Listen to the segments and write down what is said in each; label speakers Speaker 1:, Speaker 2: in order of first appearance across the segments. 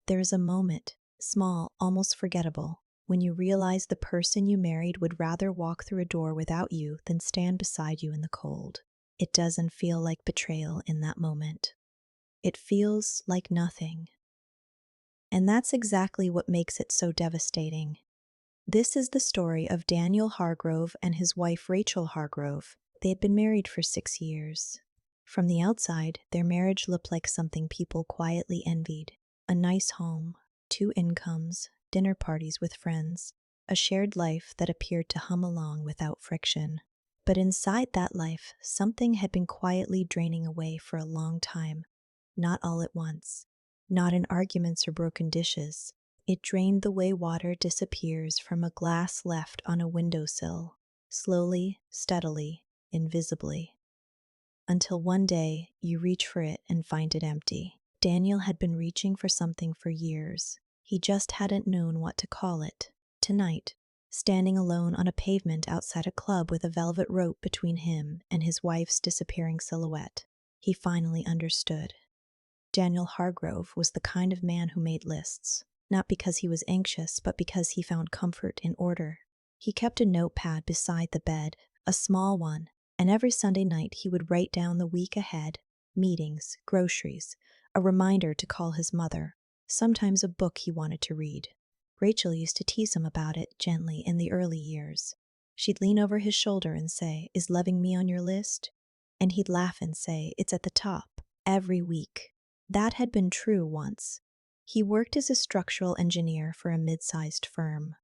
Speaker 1: There is a moment, small, almost forgettable, when you realize the person you married would rather walk through a door without you than stand beside you in the cold. It doesn't feel like betrayal in that moment. It feels like nothing. And that's exactly what makes it so devastating. This is the story of Daniel Hargrove and his wife Rachel Hargrove. They had been married for 6 years. From the outside, their marriage looked like something people quietly envied. A nice home, two incomes, dinner parties with friends, a shared life that appeared to hum along without friction. But inside that life, something had been quietly draining away for a long time, not all at once, not in arguments or broken dishes. It drained the way water disappears from a glass left on a windowsill, slowly, steadily, invisibly. Until one day, you reach for it and find it empty. Daniel had been reaching for something for years. He just hadn't known what to call it. Tonight, standing alone on a pavement outside a club with a velvet rope between him and his wife's disappearing silhouette, he finally understood. Daniel Hargrove was the kind of man who made lists, not because he was anxious, but because he found comfort in order. He kept a notepad beside the bed, a small one, and every Sunday night he would write down the week ahead, meetings, groceries, a reminder to call his mother, sometimes a book he wanted to read. Rachel used to tease him about it gently in the early years. She'd lean over his shoulder and say, "Is loving me on your list?" And he'd laugh and say, "It's at the top, every week." That had been true once. He worked as a structural engineer for a mid-sized firm.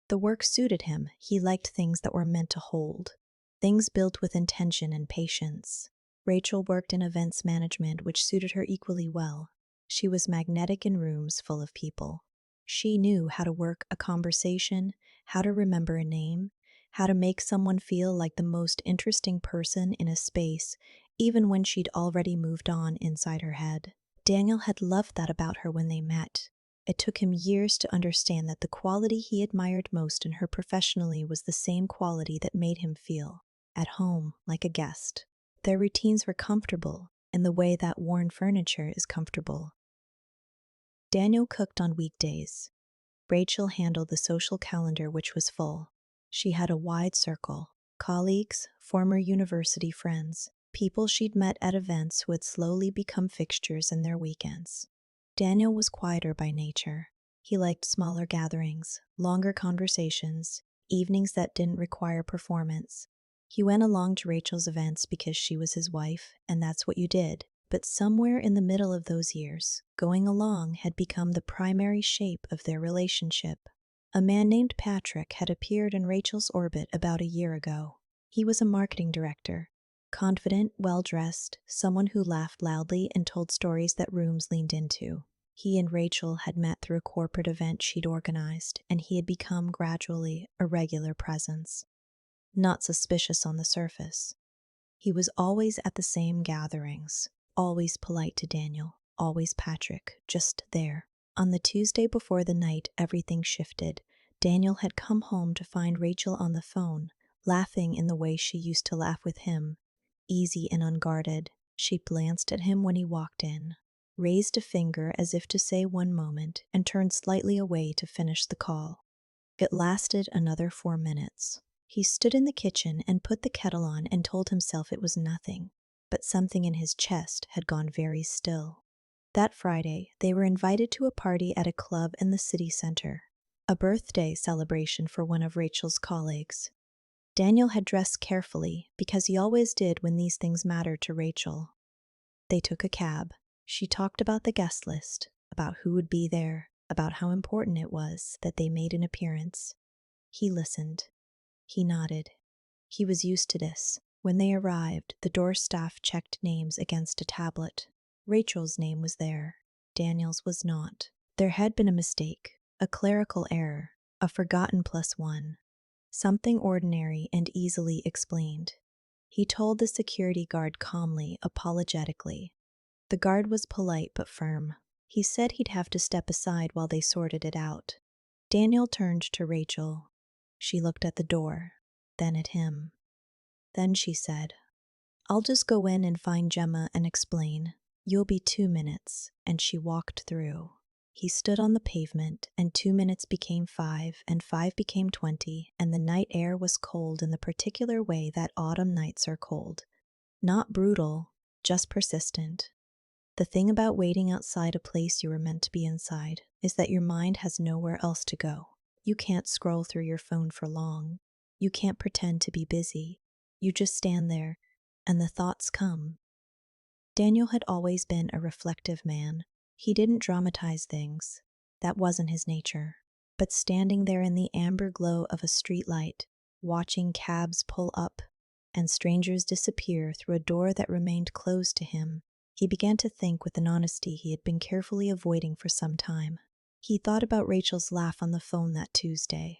Speaker 1: The work suited him. He liked things that were meant to hold, things built with intention and patience. Rachel worked in events management, which suited her equally well. She was magnetic in rooms full of people. She knew how to work a conversation, how to remember a name, how to make someone feel like the most interesting person in a space, even when she'd already moved on inside her head. Daniel had loved that about her when they met. It took him years to understand that the quality he admired most in her professionally was the same quality that made him feel at home, like a guest. Their routines were comfortable, in the way that worn furniture is comfortable. Daniel cooked on weekdays. Rachel handled the social calendar, which was full. She had a wide circle: colleagues, former university friends, people she'd met at events who had slowly become fixtures in their weekends. Daniel was quieter by nature. He liked smaller gatherings, longer conversations, evenings that didn't require performance. He went along to Rachel's events because she was his wife, and that's what you did. But somewhere in the middle of those years, going along had become the primary shape of their relationship. A man named Patrick had appeared in Rachel's orbit about a year ago. He was a marketing director, confident, well-dressed, someone who laughed loudly and told stories that rooms leaned into. He and Rachel had met through a corporate event she'd organized, and he had become gradually a regular presence. Not suspicious on the surface. He was always at the same gatherings, always polite to Daniel, always Patrick, just there. On the Tuesday before the night everything shifted, Daniel had come home to find Rachel on the phone, laughing in the way she used to laugh with him, easy and unguarded. She glanced at him when he walked in, raised a finger as if to say one moment, and turned slightly away to finish the call. It lasted another 4 minutes. He stood in the kitchen and put the kettle on and told himself it was nothing, but something in his chest had gone very still. That Friday, they were invited to a party at a club in the city center, a birthday celebration for one of Rachel's colleagues. Daniel had dressed carefully, because he always did when these things mattered to Rachel. They took a cab. She talked about the guest list, about who would be there, about how important it was that they made an appearance. He listened. He nodded. He was used to this. When they arrived, the door staff checked names against a tablet. Rachel's name was there. Daniel's was not. There had been a mistake, a clerical error, a forgotten +1. Something ordinary and easily explained. He told the security guard calmly, apologetically. The guard was polite but firm. He said he'd have to step aside while they sorted it out. Daniel turned to Rachel. She looked at the door, then at him. Then she said, "I'll just go in and find Gemma and explain. You'll be 2 minutes," and she walked through. He stood on the pavement, and 2 minutes became 5, and 5 became 20, and the night air was cold in the particular way that autumn nights are cold. Not brutal, just persistent. The thing about waiting outside a place you were meant to be inside is that your mind has nowhere else to go. You can't scroll through your phone for long. You can't pretend to be busy. You just stand there, and the thoughts come. Daniel had always been a reflective man. He didn't dramatize things. That wasn't his nature. But standing there in the amber glow of a streetlight, watching cabs pull up and strangers disappear through a door that remained closed to him, he began to think with an honesty he had been carefully avoiding for some time. He thought about Rachel's laugh on the phone that Tuesday,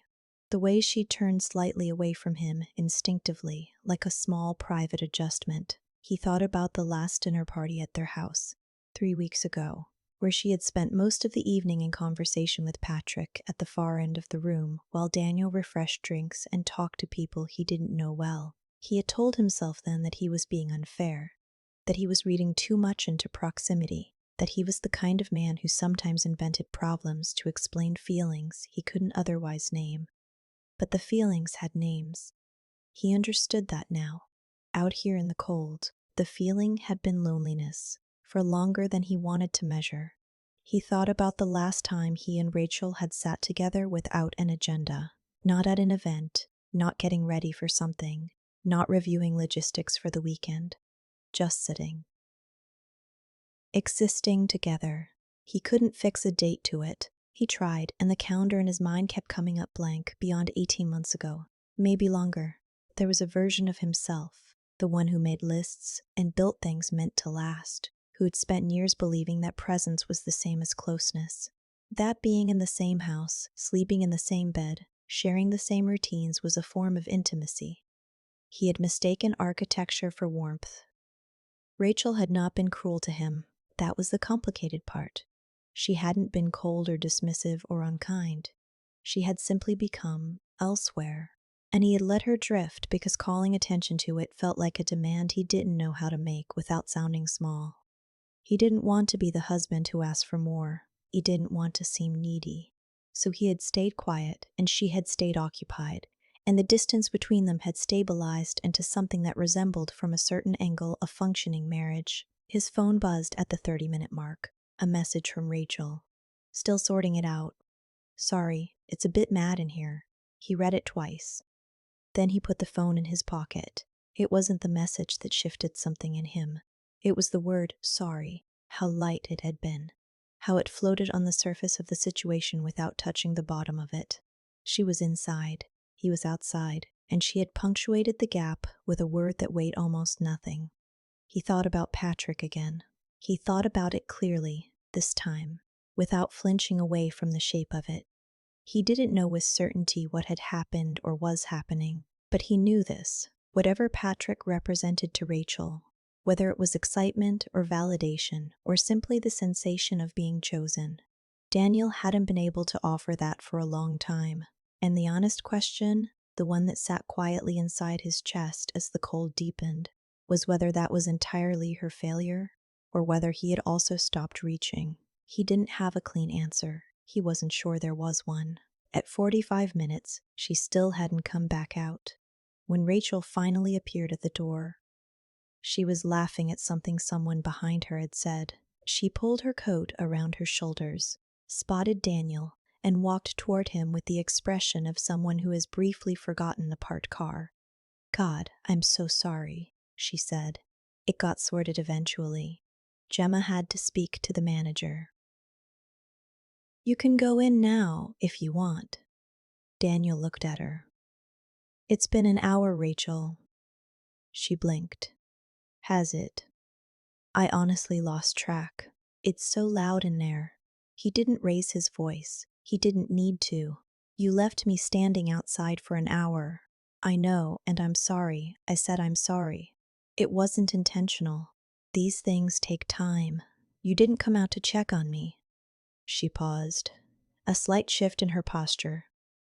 Speaker 1: the way she turned slightly away from him instinctively, like a small private adjustment. He thought about the last dinner party at their house, 3 weeks ago, where she had spent most of the evening in conversation with Patrick at the far end of the room while Daniel refreshed drinks and talked to people he didn't know well. He had told himself then that he was being unfair, that he was reading too much into proximity, that he was the kind of man who sometimes invented problems to explain feelings he couldn't otherwise name. But the feelings had names. He understood that now. Out here in the cold, the feeling had been loneliness, for longer than he wanted to measure. He thought about the last time he and Rachel had sat together without an agenda, not at an event, not getting ready for something, not reviewing logistics for the weekend, just sitting. Existing together. He couldn't fix a date to it. He tried, and the calendar in his mind kept coming up blank beyond 18 months ago, maybe longer. There was a version of himself, the one who made lists and built things meant to last, who had spent years believing that presence was the same as closeness. That being in the same house, sleeping in the same bed, sharing the same routines was a form of intimacy. He had mistaken architecture for warmth. Rachel had not been cruel to him. That was the complicated part. She hadn't been cold or dismissive or unkind. She had simply become elsewhere, and he had let her drift because calling attention to it felt like a demand he didn't know how to make without sounding small. He didn't want to be the husband who asked for more. He didn't want to seem needy. So he had stayed quiet, and she had stayed occupied, and the distance between them had stabilized into something that resembled, from a certain angle, a functioning marriage. His phone buzzed at the 30-minute mark. A message from Rachel. Still sorting it out. Sorry, it's a bit mad in here. He read it twice. Then he put the phone in his pocket. It wasn't the message that shifted something in him. It was the word sorry. How light it had been. How it floated on the surface of the situation without touching the bottom of it. She was inside. He was outside, and she had punctuated the gap with a word that weighed almost nothing. He thought about Patrick again. He thought about it clearly, this time, without flinching away from the shape of it. He didn't know with certainty what had happened or was happening, but he knew this. Whatever Patrick represented to Rachel, whether it was excitement or validation or simply the sensation of being chosen, Daniel hadn't been able to offer that for a long time. And the honest question, the one that sat quietly inside his chest as the cold deepened, was whether that was entirely her failure or whether he had also stopped reaching. He didn't have a clean answer. He wasn't sure there was one. At 45 minutes, she still hadn't come back out. When Rachel finally appeared at the door, she was laughing at something someone behind her had said. She pulled her coat around her shoulders, spotted Daniel, and walked toward him with the expression of someone who has briefly forgotten a parked car. God, I'm so sorry, she said. It got sorted eventually. Gemma had to speak to the manager. You can go in now, if you want. Daniel looked at her. It's been an hour, Rachel. She blinked. Has it? I honestly lost track. It's so loud in there. He didn't raise his voice. He didn't need to. You left me standing outside for an hour. I know, and I'm sorry. I said I'm sorry. It wasn't intentional. These things take time. You didn't come out to check on me. She paused. A slight shift in her posture.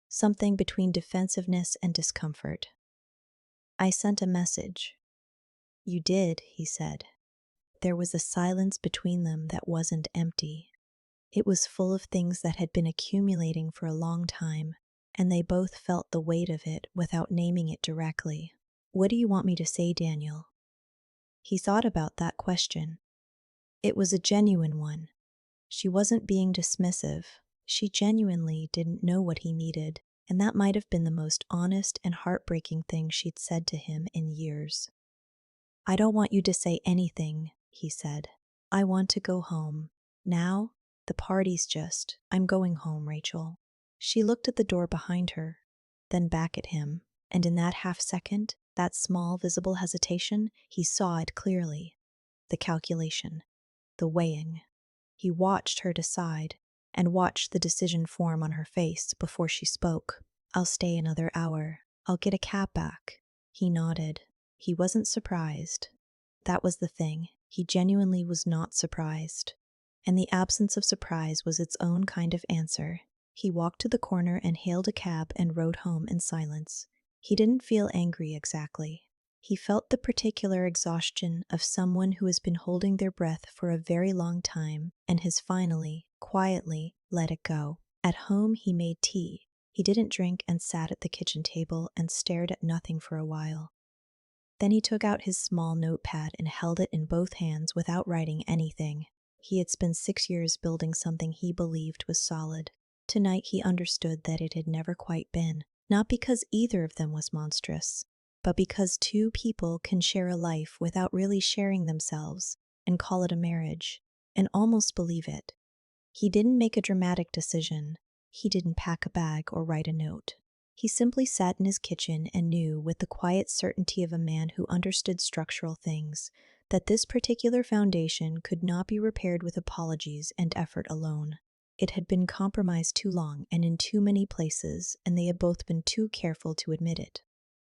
Speaker 1: Something between defensiveness and discomfort. I sent a message. You did, he said. There was a silence between them that wasn't empty. It was full of things that had been accumulating for a long time, and they both felt the weight of it without naming it directly. "What do you want me to say, Daniel?" He thought about that question. It was a genuine one. She wasn't being dismissive. She genuinely didn't know what he needed, and that might have been the most honest and heartbreaking thing she'd said to him in years. "I don't want you to say anything," he said. "I want to go home. Now, the party's just. I'm going home, Rachel." She looked at the door behind her, then back at him, and in that half second, that small visible hesitation, he saw it clearly. The calculation, the weighing. He watched her decide, and watched the decision form on her face before she spoke. "I'll stay another hour. I'll get a cab back." He nodded. He wasn't surprised. That was the thing. He genuinely was not surprised. And the absence of surprise was its own kind of answer. He walked to the corner and hailed a cab and rode home in silence. He didn't feel angry exactly. He felt the particular exhaustion of someone who has been holding their breath for a very long time and has finally, quietly, let it go. At home, he made tea. He didn't drink and sat at the kitchen table and stared at nothing for a while. Then he took out his small notepad and held it in both hands without writing anything. He had spent 6 years building something he believed was solid. Tonight he understood that it had never quite been, not because either of them was monstrous, but because two people can share a life without really sharing themselves and call it a marriage, and almost believe it. He didn't make a dramatic decision. He didn't pack a bag or write a note. He simply sat in his kitchen and knew, with the quiet certainty of a man who understood structural things, that this particular foundation could not be repaired with apologies and effort alone. It had been compromised too long and in too many places, and they had both been too careful to admit it.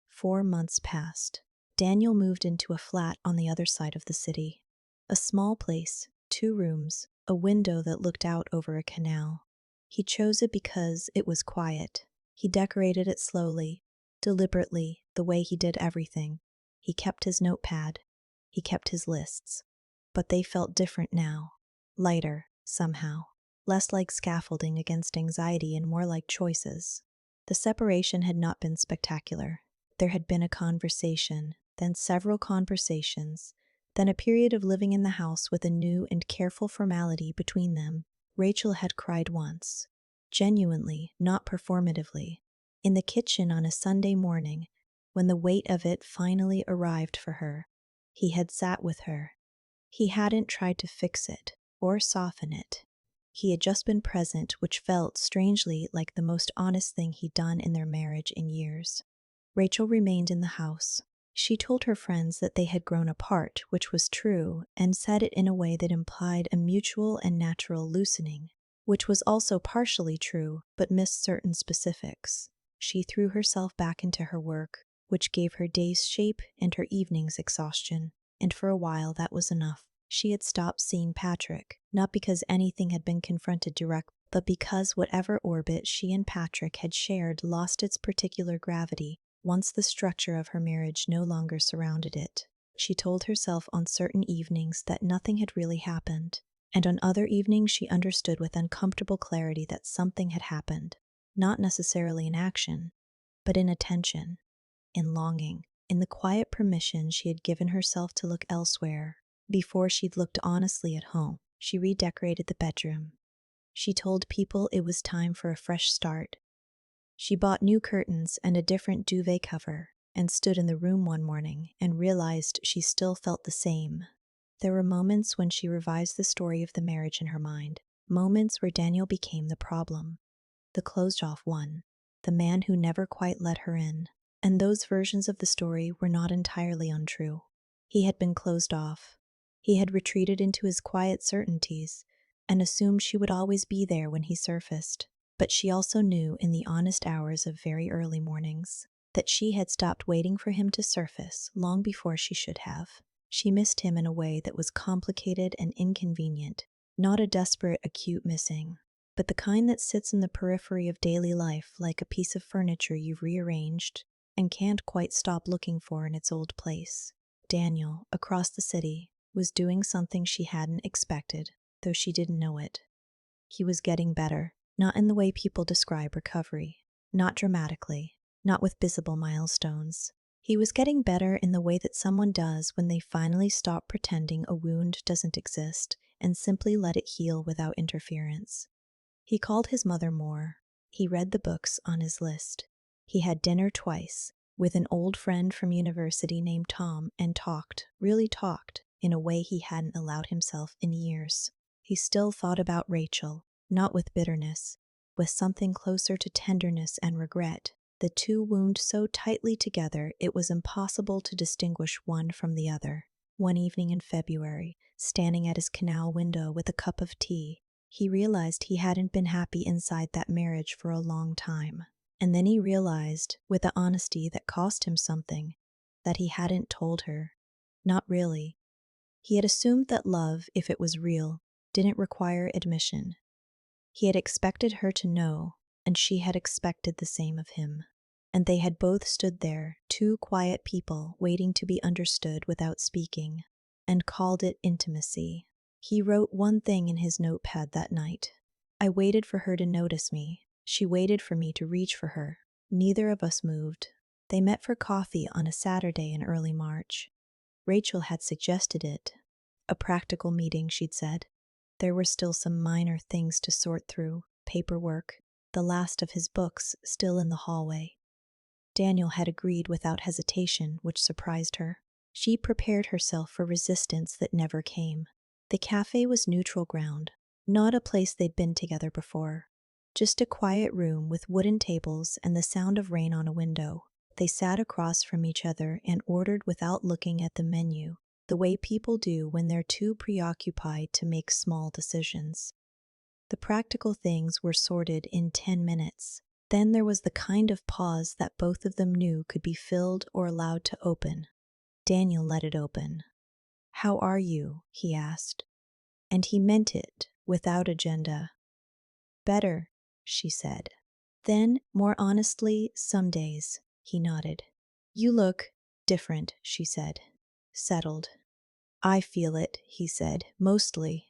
Speaker 1: 4 months passed. Daniel moved into a flat on the other side of the city. A small place, 2 rooms, a window that looked out over a canal. He chose it because it was quiet. He decorated it slowly, deliberately, the way he did everything. He kept his notepad. He kept his lists. But they felt different now. Lighter, somehow. Less like scaffolding against anxiety and more like choices. The separation had not been spectacular. There had been a conversation, then several conversations, then a period of living in the house with a new and careful formality between them. Rachel had cried once. Genuinely, not performatively. In the kitchen on a Sunday morning, when the weight of it finally arrived for her. He had sat with her. He hadn't tried to fix it or soften it. He had just been present, which felt strangely like the most honest thing he'd done in their marriage in years. Rachel remained in the house. She told her friends that they had grown apart, which was true, and said it in a way that implied a mutual and natural loosening, which was also partially true, but missed certain specifics. She threw herself back into her work, which gave her days shape and her evenings exhaustion, and for a while that was enough. She had stopped seeing Patrick, not because anything had been confronted directly, but because whatever orbit she and Patrick had shared lost its particular gravity once the structure of her marriage no longer surrounded it. She told herself on certain evenings that nothing had really happened, and on other evenings she understood with uncomfortable clarity that something had happened, not necessarily in action, but in attention, in longing, in the quiet permission she had given herself to look elsewhere. Before she'd looked honestly at home, she redecorated the bedroom. She told people it was time for a fresh start. She bought new curtains and a different duvet cover, and stood in the room one morning and realized she still felt the same. There were moments when she revised the story of the marriage in her mind, moments where Daniel became the problem, the closed-off one, the man who never quite let her in. And those versions of the story were not entirely untrue. He had been closed off. He had retreated into his quiet certainties and assumed she would always be there when he surfaced. But she also knew in the honest hours of very early mornings that she had stopped waiting for him to surface long before she should have. She missed him in a way that was complicated and inconvenient, not a desperate, acute missing, but the kind that sits in the periphery of daily life like a piece of furniture you've rearranged and can't quite stop looking for in its old place. Daniel, across the city, was doing something she hadn't expected, though she didn't know it. He was getting better, not in the way people describe recovery, not dramatically, not with visible milestones. He was getting better in the way that someone does when they finally stop pretending a wound doesn't exist and simply let it heal without interference. He called his mother more. He read the books on his list. He had dinner twice with an old friend from university named Tom and talked, really talked, in a way he hadn't allowed himself in years. He still thought about Rachel, not with bitterness, with something closer to tenderness and regret. The two wound so tightly together it was impossible to distinguish one from the other. One evening in February, standing at his canal window with a cup of tea, he realized he hadn't been happy inside that marriage for a long time. And then he realized, with the honesty that cost him something, that he hadn't told her. Not really. He had assumed that love, if it was real, didn't require admission. He had expected her to know, and she had expected the same of him. And they had both stood there, two quiet people waiting to be understood without speaking, and called it intimacy. He wrote one thing in his notepad that night. I waited for her to notice me. She waited for me to reach for her. Neither of us moved. They met for coffee on a Saturday in early March. Rachel had suggested it. A practical meeting, she'd said. There were still some minor things to sort through, paperwork, the last of his books still in the hallway. Daniel had agreed without hesitation, which surprised her. She prepared herself for resistance that never came. The cafe was neutral ground, not a place they'd been together before. Just a quiet room with wooden tables and the sound of rain on a window. They sat across from each other and ordered without looking at the menu, the way people do when they're too preoccupied to make small decisions. The practical things were sorted in 10 minutes. Then there was the kind of pause that both of them knew could be filled or allowed to open. Daniel let it open. "How are you?" he asked. And he meant it, without agenda. "Better," she said. Then, more honestly, "some days." He nodded. "You look different," she said. "Settled." "I feel it," he said, "mostly."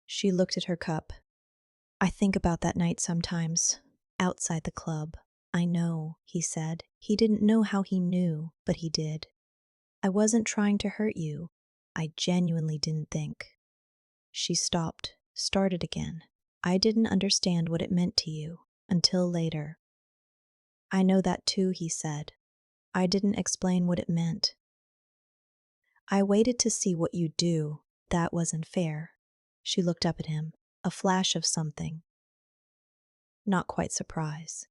Speaker 1: She looked at her cup. "I think about that night sometimes, outside the club." "I know," he said. He didn't know how he knew, but he did. "I wasn't trying to hurt you. I genuinely didn't think." She stopped, started again. "I didn't understand what it meant to you, until later." "I know that too," he said. "I didn't explain what it meant. I waited to see what you'd do. That wasn't fair." She looked up at him, a flash of something. Not quite surprise.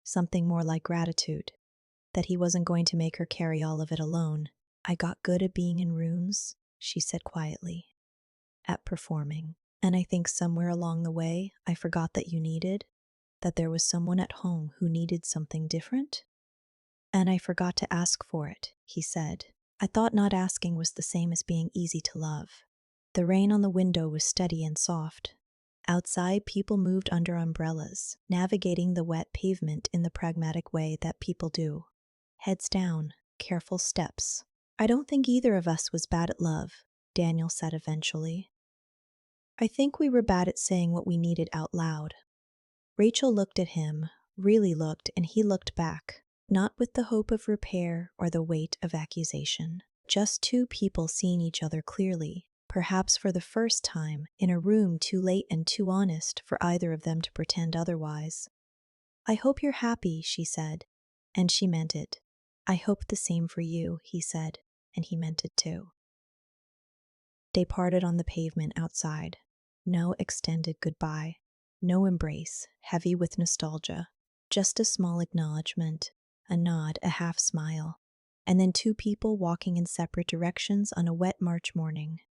Speaker 1: Something more like gratitude, that he wasn't going to make her carry all of it alone. "I got good at being in rooms," she said quietly. "At performing. And I think somewhere along the way, I forgot that you needed, that there was someone at home who needed something different. And I forgot to ask for it," he said. "I thought not asking was the same as being easy to love." The rain on the window was steady and soft. Outside, people moved under umbrellas, navigating the wet pavement in the pragmatic way that people do. Heads down, careful steps. "I don't think either of us was bad at love," Daniel said eventually. "I think we were bad at saying what we needed out loud." Rachel looked at him, really looked, and he looked back, not with the hope of repair or the weight of accusation. Just two people seeing each other clearly, perhaps for the first time, in a room too late and too honest for either of them to pretend otherwise. "I hope you're happy," she said, and she meant it. "I hope the same for you," he said, and he meant it too. They parted on the pavement outside. No extended goodbye. No embrace, heavy with nostalgia. Just a small acknowledgement, a nod, a half smile. And then two people walking in separate directions on a wet March morning.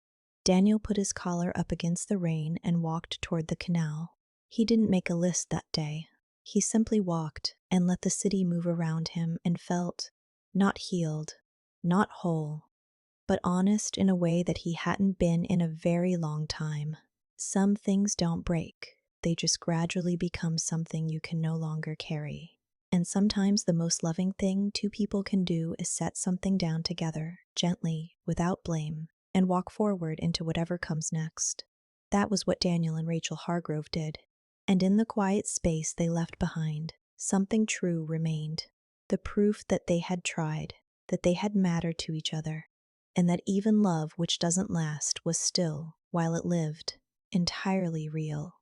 Speaker 1: Daniel put his collar up against the rain and walked toward the canal. He didn't make a list that day. He simply walked and let the city move around him and felt, not healed, not whole, but honest in a way that he hadn't been in a very long time. Some things don't break, they just gradually become something you can no longer carry. And sometimes the most loving thing two people can do is set something down together, gently, without blame, and walk forward into whatever comes next. That was what Daniel and Rachel Hargrove did. And in the quiet space they left behind, something true remained. The proof that they had tried, that they had mattered to each other, and that even love which doesn't last was still, while it lived, entirely real.